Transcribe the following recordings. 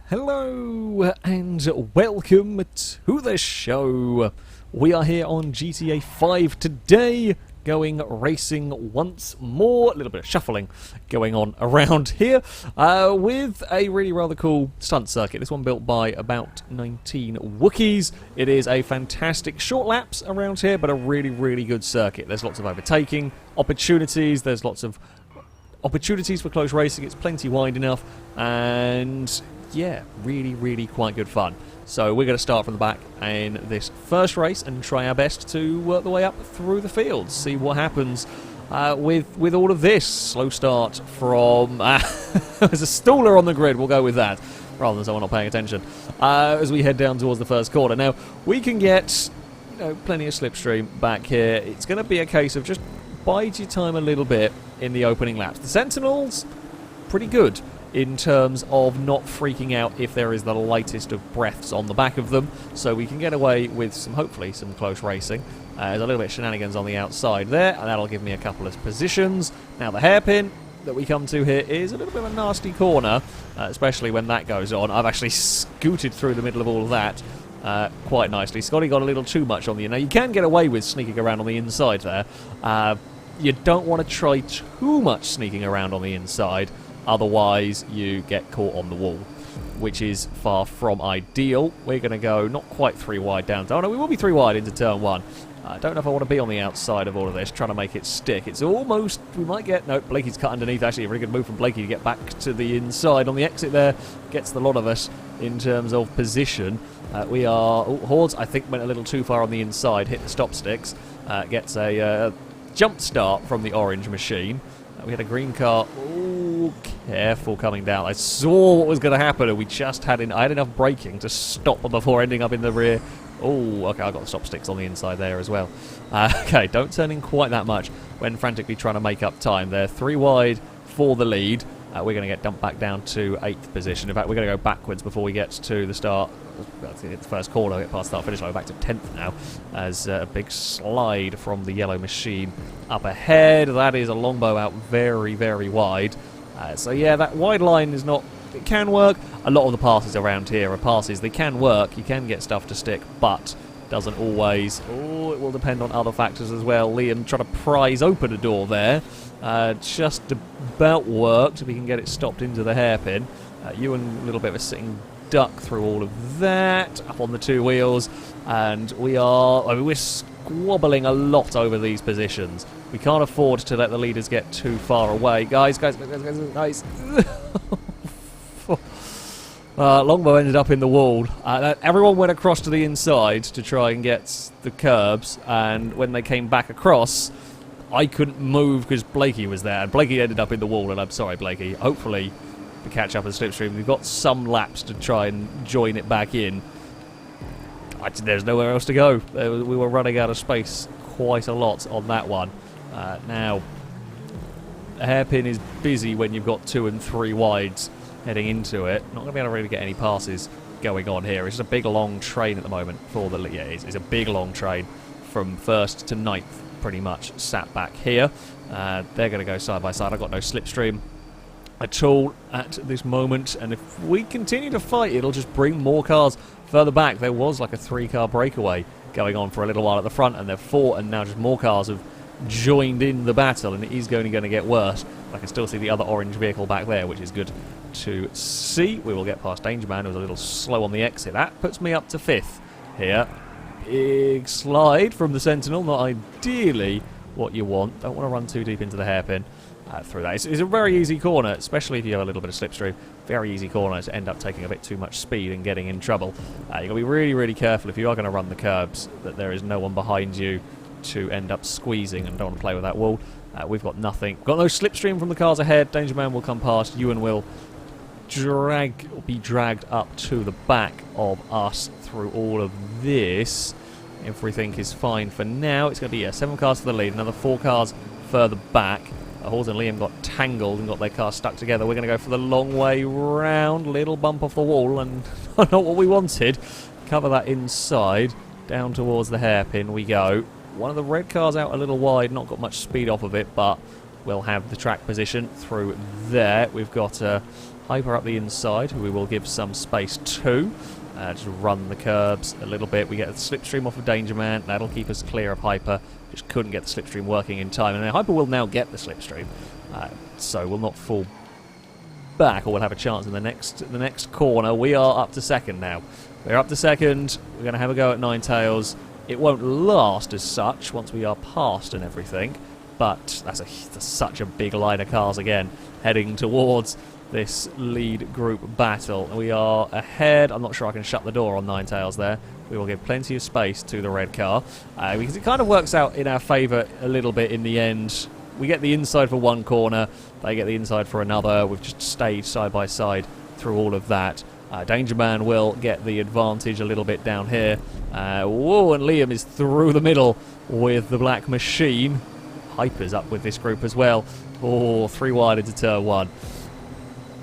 Hello and welcome to the show. We are here on GTA 5 today, going racing once more. A little bit of shuffling going on around here with a really rather cool stunt circuit. This one built by about 19 Wookiees. It is a fantastic short laps around here, but a really good circuit. There's lots of overtaking opportunities. There's lots of opportunities for close racing. It's plenty wide enough, and yeah, really quite good fun. So we're going to start from the back in this first race and try our best to work the way up through the fields, see what happens with all of this. Slow start from there's a staller on the grid, we'll go with that rather than someone not paying attention as we head down towards the first corner. Now we can get plenty of slipstream back here. It's going to be a case of just bide your time a little bit in the opening laps. The Sentinels, pretty good in terms of not freaking out if there is the lightest of breaths on the back of them, so we can get away with some, hopefully, some close racing. There's a little bit of shenanigans on the outside there, and that'll give me a couple of positions. Now the hairpin that we come to here is a little bit of a nasty corner, especially when that goes on. I've actually scooted through the middle of all of that quite nicely. Scotty got a little too much on the end. Now you can get away with sneaking around on the inside there. You don't want to try too much sneaking around on the inside, otherwise you get caught on the wall, which is far from ideal. We're going to go not quite 3 wide down. Oh no, we will be 3 wide into turn 1. I don't know if I want to be on the outside of all of this, trying to make it stick. It's almost, we might get, no, Blakey's cut underneath. Actually, a very good move from Blakey to get back to the inside. On the exit there, gets the lot of us in terms of position. We are, Hordes, I think, went a little too far on the inside, hit the stop sticks, gets a jump start from the orange machine. We had a green car. Oh, careful coming down. I saw what was going to happen, and we just had I had enough braking to stop before ending up in the rear. Oh, okay, I got the stop sticks on the inside there as well. Okay, don't turn in quite that much when frantically trying to make up time. They're 3 wide for the lead. We're going to get dumped back down to 8th position. In fact, we're going to go backwards before we get to the start. The first corner, get past start finish line, back to 10th now, as a big slide from the yellow machine up ahead. That is a longbow out very wide. So yeah, that wide line is not, it can work. A lot of the passes around here are passes, they can work, you can get stuff to stick, but doesn't always. Oh, it will depend on other factors as well. Liam trying to prise open a door there. Just about worked if we can get it stopped into the hairpin. Ewan, a little bit of a sitting duck through all of that, up on the 2 wheels, and we're squabbling a lot over these positions. We can't afford to let the leaders get too far away. Guys. Longbow ended up in the wall. Everyone went across to the inside to try and get the curbs, and when they came back across, I couldn't move because Blakey was there, and Blakey ended up in the wall, and I'm sorry, Blakey. Hopefully we catch up in slipstream. We've got some laps to try and join it back in. There's nowhere else to go. We were running out of space quite a lot on that one. Now, the hairpin is busy when you've got 2 and 3 wides heading into it. Not going to be able to really get any passes going on here. It's just a big long train at the moment for the... Yeah, it's a big long train from 1st to 9th, pretty much, sat back here. They're going to go side by side. I've got no slipstream at all at this moment, and if we continue to fight, it'll just bring more cars further back. There was like a 3-car breakaway going on for a little while at the front, and they're 4, and now just more cars have joined in the battle, and it is only going to get worse. I can still see the other orange vehicle back there, which is good to see. We will get past Danger Man, who was a little slow on the exit. That puts me up to 5th here. Big slide from the Sentinel, not ideally what you want. Don't want to run too deep into the hairpin through that. It's a very easy corner, especially if you have a little bit of slipstream. Very easy corner to end up taking a bit too much speed and getting in trouble. You've got to be really careful if you are going to run the curbs, that there is no one behind you to end up squeezing, and don't want to play with that wall. We've got nothing. Got no slipstream from the cars ahead. Danger Man will come past. Ewan will be dragged up to the back of us through all of this. Everything is fine for now. It's going to be 7 cars for the lead, another 4 cars further back. Horse and Liam got tangled and got their cars stuck together. We're going to go for the long way round. Little bump off the wall, and not what we wanted. Cover that inside. Down towards the hairpin we go. One of the red cars out a little wide, not got much speed off of it, but we'll have the track position through there. We've got Hyper up the inside, who we will give some space to. Just run the curbs a little bit. We get a slipstream off of Danger Man. That'll keep us clear of Hyper. Just couldn't get the slipstream working in time. And then Hyper will now get the slipstream. So we'll not fall back, or we'll have a chance in the next corner. We are up to second now. We're up to second. We're going to have a go at Ninetales. It won't last as such once we are past and everything. But that's such a big line of cars again, heading towards this lead group battle. We are ahead. I'm not sure I can shut the door on Ninetales there. We will give plenty of space to the red car, because it kind of works out in our favour a little bit in the end. We get the inside for one corner, they get the inside for another. We've just stayed side by side through all of that. Danger Man will get the advantage a little bit down here. Whoa, and Liam is through the middle with the black machine. Hyper's up with this group as well. Oh, 3 wide into turn 1.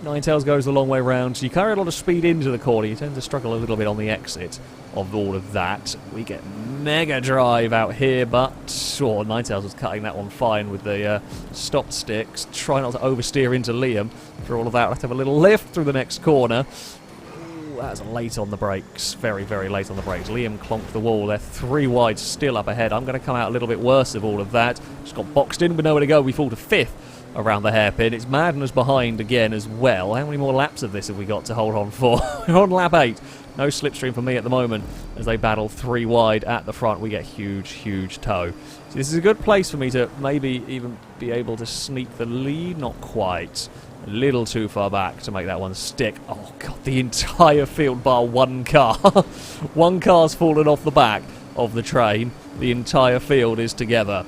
Ninetales goes the long way round. So you carry a lot of speed into the corner. You tend to struggle a little bit on the exit of all of that. We get Mega Drive out here, but sure, Ninetales was cutting that one fine with the stop sticks. Try not to oversteer into Liam. For all of that, we'll have to have a little lift through the next corner. Ooh, that's late on the brakes. Very, very late on the brakes. Liam clonked the wall. They're 3 wide still up ahead. I'm going to come out a little bit worse of all of that. Just got boxed in with nowhere to go. We fall to 5th. Around the hairpin. It's Madness behind again as well. How many more laps of this have we got to hold on for? We're on lap 8. No slipstream for me at the moment as they battle 3 wide at the front. We get huge, huge tow. So this is a good place for me to maybe even be able to sneak the lead. Not quite. A little too far back to make that one stick. Oh, God, the entire field bar one car. One car's fallen off the back of the train. The entire field is together.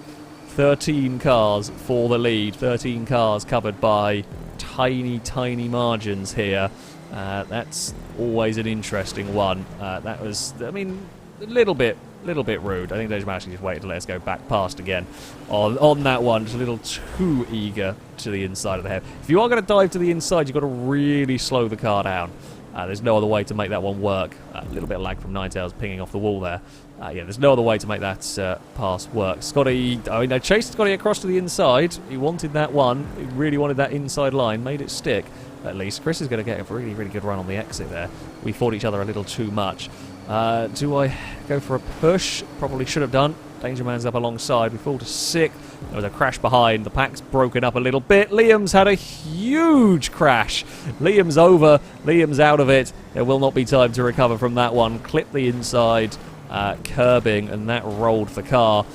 13 cars for the lead. 13 cars covered by tiny, tiny margins here. That's always an interesting one. That was, I mean, a little bit rude. I think Danger Man actually just waited to let us go back past again on that one. Just a little too eager to the inside of the head. If you are going to dive to the inside, you've got to really slow the car down. There's no other way to make that one work. A little bit of lag from Ninetales pinging off the wall there. Yeah, there's no other way to make that pass work. Scotty, I mean, I chased Scotty across to the inside. He wanted that one. He really wanted that inside line. Made it stick, at least. Chris is going to get a really, really good run on the exit there. We fought each other a little too much. Do I go for a push? Probably should have done. Danger Man's up alongside. We fall to 6th. There was a crash behind. The pack's broken up a little bit. Liam's had a huge crash. Liam's over. Liam's out of it. There will not be time to recover from that one. Clip the inside, curbing, and that rolled the car.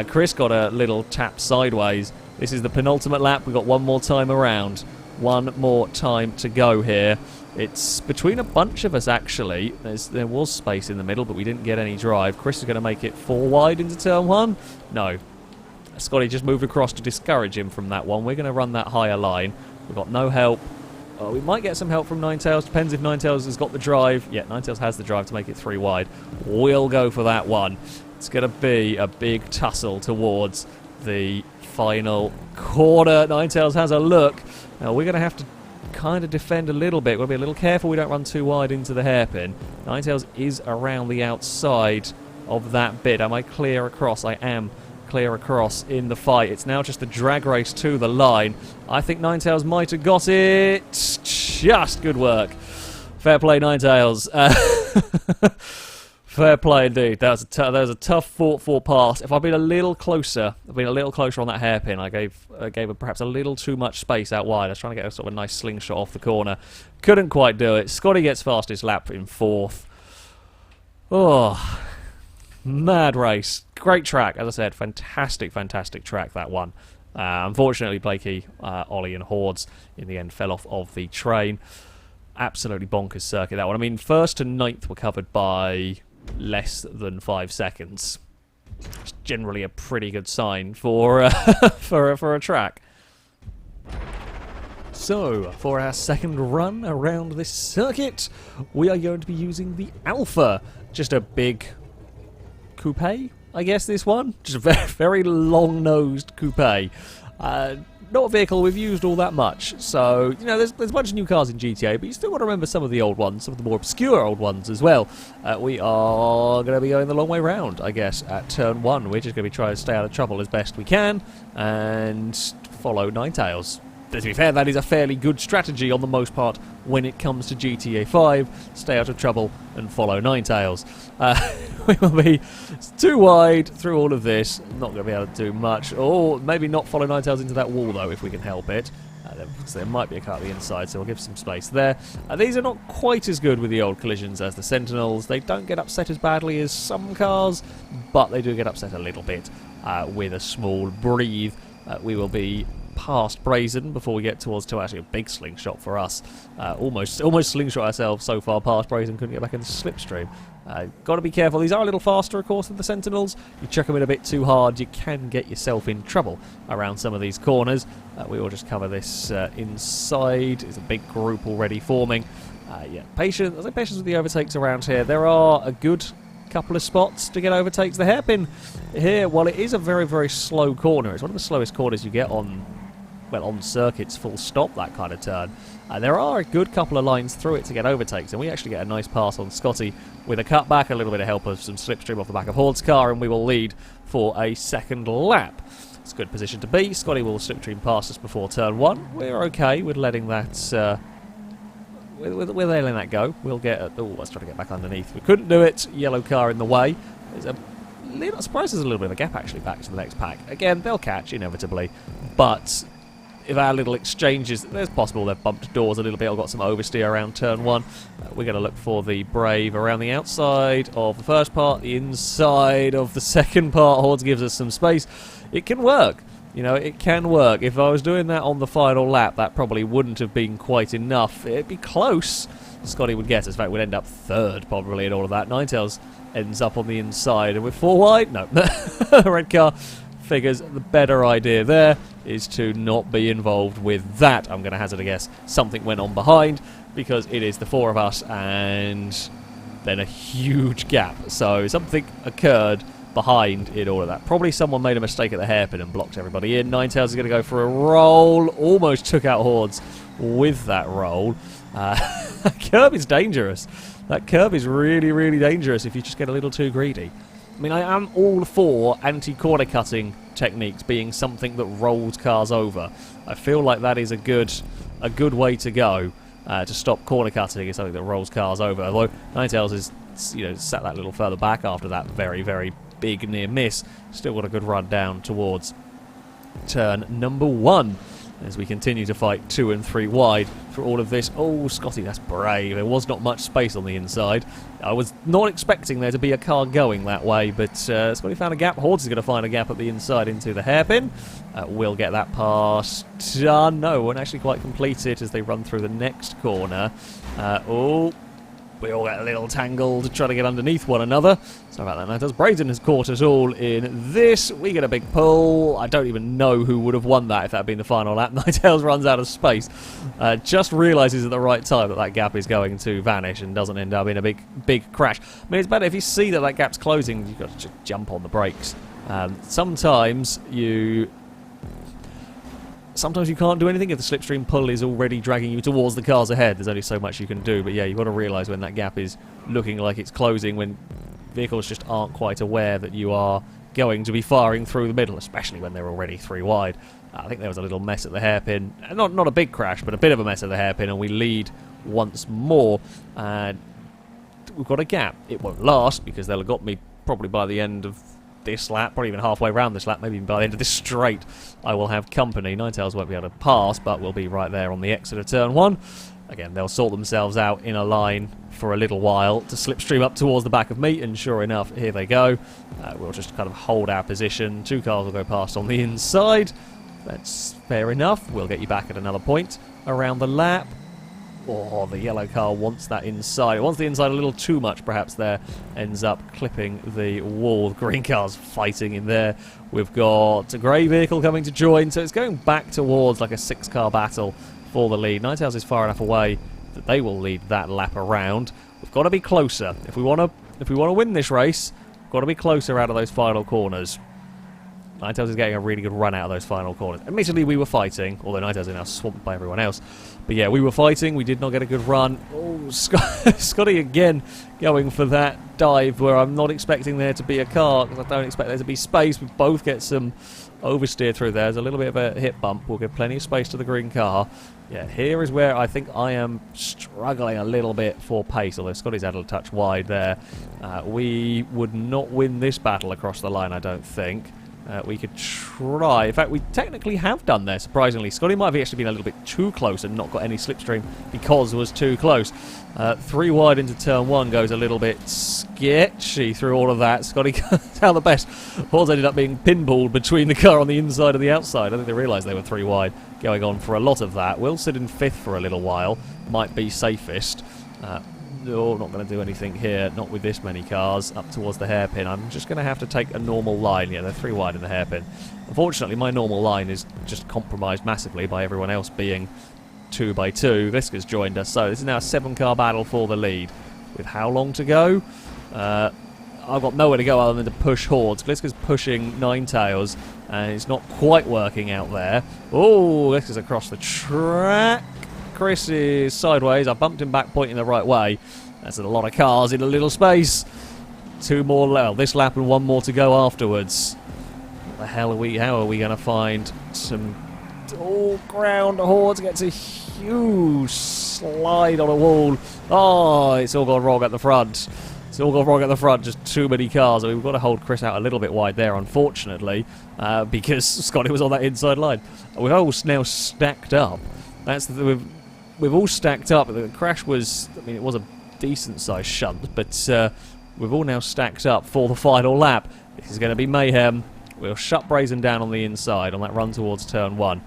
Chris got a little tap sideways. This is the penultimate lap. We've got one more time around. One more time to go here. It's between a bunch of us, actually. There was space in the middle, but we didn't get any drive. Chris is going to make it 4 wide into turn 1. No. Scotty just moved across to discourage him from that one. We're going to run that higher line. We've got no help. We might get some help from Ninetales. Depends if Ninetales has got the drive. Yeah, Ninetales has the drive to make it 3 wide. We'll go for that one. It's going to be a big tussle towards the final corner. Ninetales has a look. Now, we're going to have to kind of defend a little bit. We'll be a little careful we don't run too wide into the hairpin. Ninetales is around the outside of that bit. Am I clear across? I am clear across in the fight. It's now just a drag race to the line. I think Ninetales might have got it. Just good work. Fair play, Ninetales. Fair play indeed. That was a tough fought for pass. If I'd been a little closer, on that hairpin, I gave it perhaps a little too much space out wide. I was trying to get a sort of a nice slingshot off the corner. Couldn't quite do it. Scotty gets fastest lap in 4th. Oh, mad race. Great track, as I said. Fantastic, fantastic track, that one. Unfortunately, Blakey, Ollie and Hordes in the end fell off of the train. Absolutely bonkers circuit, that one. I mean, 1st to 9th were covered by less than 5 seconds. It's generally a pretty good sign for for a track. So, for our second run around this circuit, we are going to be using the Alpha. Just a big coupe, I guess, this one. Just a very, very long-nosed coupe. Not a vehicle we've used all that much, so, you know, there's a bunch of new cars in GTA, but you still got to remember some of the old ones, some of the more obscure old ones as well. We are going to be going the long way round, I guess, at turn 1. We're just going to be trying to stay out of trouble as best we can, and follow Ninetales. to be fair, that is a fairly good strategy on the most part when it comes to GTA 5. Stay out of trouble and follow Ninetales. We will be too wide through all of this. Not going to be able to do much. Or maybe not follow Ninetales into that wall, though, if we can help it. There might be a car at the inside, so we'll give some space there. These are not quite as good with the old collisions as the Sentinels. They don't get upset as badly as some cars, but they do get upset a little bit with a small breathe. We will be past Brazen before we get towards to actually a big slingshot for us. Almost slingshot ourselves so far past Brazen, couldn't get back into Slipstream. Got to be careful. These are a little faster, of course, than the Sentinels. You chuck them in a bit too hard, you can get yourself in trouble around some of these corners. We will just cover this inside. There's a big group already forming. Yeah, patience. I say patience with the overtakes around here. There are a good couple of spots to get overtakes. The hairpin here, while it is a very, very slow corner, it's one of the slowest corners you get on, well, on circuits, full stop, that kind of turn. There are a good couple of lines through it to get overtakes, and we actually get a nice pass on Scotty with a cutback, a little bit of help of some slipstream off the back of Horde's car, and we will lead for a second lap. It's a good position to be. Scotty will slipstream past us before turn 1. We're okay with letting that we're letting that go. We'll get let's try to get back underneath. We couldn't do it. Yellow car in the way. There's a little, surprised there's a little bit of a gap actually back to the next pack. Again, they'll catch inevitably, but if our little exchanges, there's possible they've bumped doors a little bit or got some oversteer around turn 1. We're going to look for the Brave around the outside of the first part, the inside of the second part. Hordes gives us some space. It can work. You know, it can work. If I was doing that on the final lap, that probably wouldn't have been quite enough. It'd be close. Scotty would get us. In fact, we'd end up third probably in all of that. Ninetales ends up on the inside, and we're 4 wide. No, red car figures the better idea there is to not be involved with that. I'm going to hazard a guess something went on behind, because it is the 4 of us and then a huge gap. So something occurred behind in all of that. Probably someone made a mistake at the hairpin and blocked everybody in. Ninetales is going to go for a roll. Almost took out Hordes with that roll. That curb is dangerous. That curb is really, really dangerous if you just get a little too greedy. I mean, I am all for anti-corner cutting techniques being something that rolls cars over. I feel like that is a good way to go to stop corner cutting is something that rolls cars over. Although Ninetales is, you know, sat that little further back after that very, very big near miss. Still got a good run down towards turn number 1 as we continue to fight 2 and 3 wide for all of this. Oh, Scotty, that's brave. There was not much space on the inside. I was not expecting there to be a car going that way, but Scotty found a gap. Hordes is going to find a gap at the inside into the hairpin. We'll get that pass done. No, won't actually quite complete it as they run through the next corner. We all get a little tangled to try to get underneath one another. Sorry about that, Ninetales. Brazen has caught us all in this. We get a big pull. I don't even know who would have won that if that had been the final lap. Ninetales runs out of space. Just realises at the right time that that gap is going to vanish and doesn't end up in a big crash. I mean, it's better if you see that that gap's closing, you've got to just jump on the brakes. Sometimes you can't do anything if the slipstream pull is already dragging you towards the cars ahead. There's only so much you can do, but yeah, you've got to realise when that gap is looking like it's closing, when vehicles just aren't quite aware that you are going to be firing through the middle, especially when they're already 3 wide. I think there was a little mess at the hairpin. Not a big crash, but a bit of a mess at the hairpin, and we lead once more. We've got a gap. It won't last, because they'll have got me probably by the end of this lap, probably even halfway around this lap, maybe even by the end of this straight. I will have company. Ninetales won't be able to pass, but we'll be right there on the exit of turn 1. Again, they'll sort themselves out in a line for a little while to slipstream up towards the back of me, and sure enough, here they go. We'll just kind of hold our position. 2 cars will go past on the inside. That's fair enough. We'll get you back at another point around the lap. Oh, the yellow car wants that inside. It wants the inside a little too much, perhaps there. Ends up clipping the wall. The green car's fighting in there. We've got a grey vehicle coming to join, so it's going back towards like a 6-car battle for the lead. Ninetales is far enough away that they will lead that lap around. We've got to be closer. If we want to win this race, we've got to be closer out of those final corners. Ninetales is getting a really good run out of those final corners. Admittedly, we were fighting, although Ninetales is now swamped by everyone else. But yeah, we were fighting. We did not get a good run. Oh, Scotty again going for that dive where I'm not expecting there to be a car, because I don't expect there to be space. We both get some oversteer through there. There's a little bit of a hip bump. We'll give plenty of space to the green car. Yeah, here is where I think I am struggling a little bit for pace, although Scotty's had a touch wide there. We would not win this battle across the line, I don't think. We could try. In fact, we technically have done there, surprisingly. Scotty might have actually been a little bit too close and not got any slipstream because it was too close. 3 wide into turn 1 goes a little bit sketchy through all of that. Scotty comes out the best. Horse ended up being pinballed between the car on the inside and the outside. I think they realised they were 3 wide going on for a lot of that. We'll sit in 5th for a little while. Might be safest. No, not going to do anything here, not with this many cars, up towards the hairpin. I'm just going to have to take a normal line. Yeah, they're 3 wide in the hairpin. Unfortunately, my normal line is just compromised massively by everyone else being 2 by 2. Gliska's joined us, so this is now a 7-car battle for the lead. With how long to go? I've got nowhere to go other than to push Hordes. Gliska's pushing Ninetails, and it's not quite working out there. Oh, Gliska's across the track. Chris is sideways. I bumped him back, pointing the right way. That's a lot of cars in a little space. 2 more, well, this lap and 1 more to go afterwards. What the hell are we? How are we going to find some ground? Hordes gets a huge slide on a wall. Oh, it's all gone wrong at the front. It's all gone wrong at the front. Just too many cars. I mean, we've got to hold Chris out a little bit wide there, unfortunately, because Scotty was on that inside line. We're all now stacked up. That's the. We've all stacked up. The crash was, I mean, it was a decent-sized shunt, but we've all now stacked up for the final lap. This is going to be mayhem. We'll shut Brazen down on the inside on that run towards turn 1.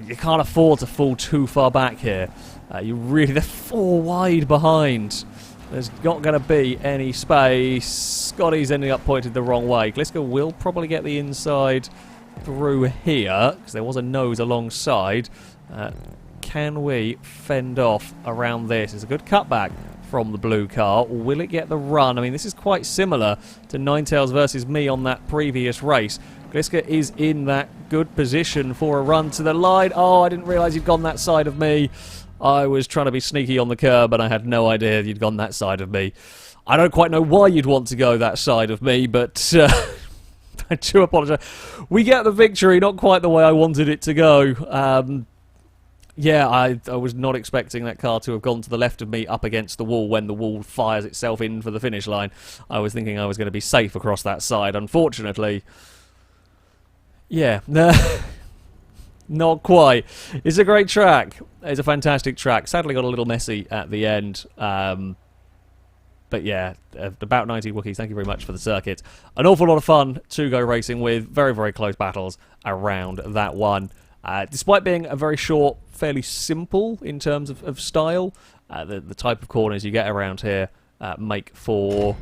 You can't afford to fall too far back here. They're 4 wide behind. There's not going to be any space. Scotty's ending up pointed the wrong way. Gliska will probably get the inside through here, because there was a nose alongside. Can we fend off around this? It's a good cutback from the blue car. Will it get the run? I mean, this is quite similar to Ninetails versus me on that previous race. Gliska is in that good position for a run to the line. Oh, I didn't realise you'd gone that side of me. I was trying to be sneaky on the curb and I had no idea you'd gone that side of me. I don't quite know why you'd want to go that side of me, but I do apologise. We get the victory, not quite the way I wanted it to go. Yeah, I was not expecting that car to have gone to the left of me up against the wall when the wall fires itself in for the finish line. I was thinking I was going to be safe across that side. Unfortunately, yeah, not quite. It's a great track. It's a fantastic track. Sadly got a little messy at the end. But yeah, about 90 Wookiees, thank you very much for the circuit. An awful lot of fun to go racing with. Very, very close battles around that one. Despite being a very short, fairly simple in terms of style, the type of corners you get around here make for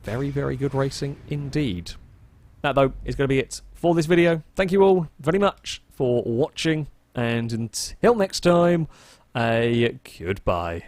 very, very good racing indeed. That, though, is going to be it for this video. Thank you all very much for watching, and until next time, a goodbye.